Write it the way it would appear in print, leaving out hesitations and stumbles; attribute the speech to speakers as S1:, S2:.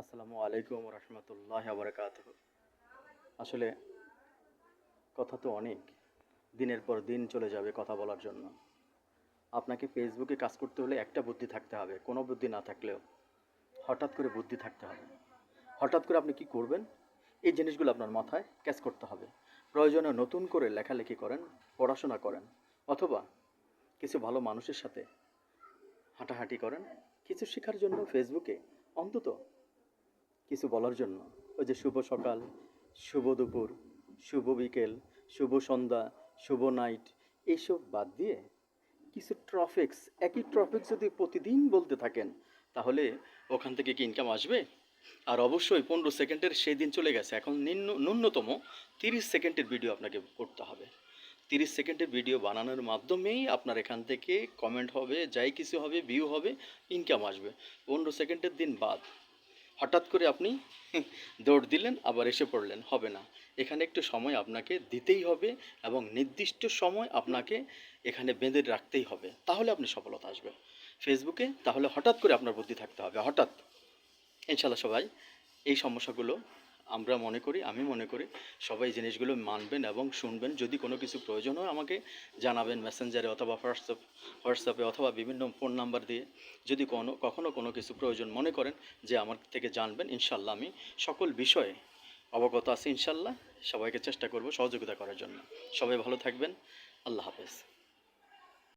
S1: আসসালামু আলাইকুম রহমতুল্লাহ বারকাতুহু। আসলে কথা তো অনেক, দিনের পর দিন চলে যাবে কথা বলার জন্য। আপনাকে ফেসবুকে কাজ করতে হলে একটা বুদ্ধি থাকতে হবে, কোনো বুদ্ধি না থাকলেও হঠাৎ করে বুদ্ধি থাকতে হবে। হঠাৎ করে আপনি কি করবেন, এই জিনিসগুলো আপনার মাথায় ক্যাচ করতে হবে। প্রয়োজনে নতুন করে লেখালেখি করেন, পড়াশোনা করেন, অথবা কিছু ভালো মানুষের সাথে হাঁটাহাঁটি করেন, কিছু শেখার জন্য ফেসবুকে অন্তত কিছু বলার জন্য। ওই যে শুভ সকাল, শুভ দুপুর, শুভ বিকেল, শুভ সন্ধ্যা, শুভ নাইট, এইসব বাদ দিয়ে কিছু ট্রফিক্স, একই ট্রফিক্স যদি প্রতিদিন বলতে থাকেন, তাহলে ওখান থেকে কি ইনকাম আসবে? আর অবশ্যই 15 সেকেন্ডের সেই দিন চলে গেছে, এখন ন্যূনতম 30 সেকেন্ডের ভিডিও আপনাকে করতে হবে। 30 সেকেন্ডের ভিডিও বানানোর মাধ্যমেই আপনার এখান থেকে কমেন্ট হবে, যাই কিছু হবে, ভিউ হবে, ইনকাম আসবে। 15 সেকেন্ডের দিন বাদ হঠাৎ করে আপনি দৌড় দিলেন আবার এসে পড়লেন, হবে না। এখানে একটু সময় আপনাকে দিতেই হবে, এবং নির্দিষ্ট সময় আপনাকে এখানে বেঁধে রাখতেই হবে, তাহলে আপনি সফলতা আসবে ফেসবুকে। তাহলে হঠাৎ করে আপনার বুদ্ধি থাকতে হবে, হঠাৎ। ইনশাল্লাহ সবাই এই সমস্যাগুলো, আমি মনে করি সবাই জিনিসগুলো মানবেন এবং শুনবেন। যদি কোনো কিছু প্রয়োজন হয় আমাকে জানাবেন মেসেঞ্জারে অথবা হোয়াটসঅ্যাপে অথবা বিভিন্ন ফোন নাম্বার দিয়ে। যদি কখনো কোনো কিছু প্রয়োজন মনে করেন যে আমার থেকে জানবেন, ইনশাল্লাহ আমি সকল বিষয়ে অবগত আছি। ইনশাল্লাহ সবাইকে চেষ্টা করব সহযোগিতা করার জন্য। সবাই ভালো থাকবেন। আল্লাহ হাফেজ।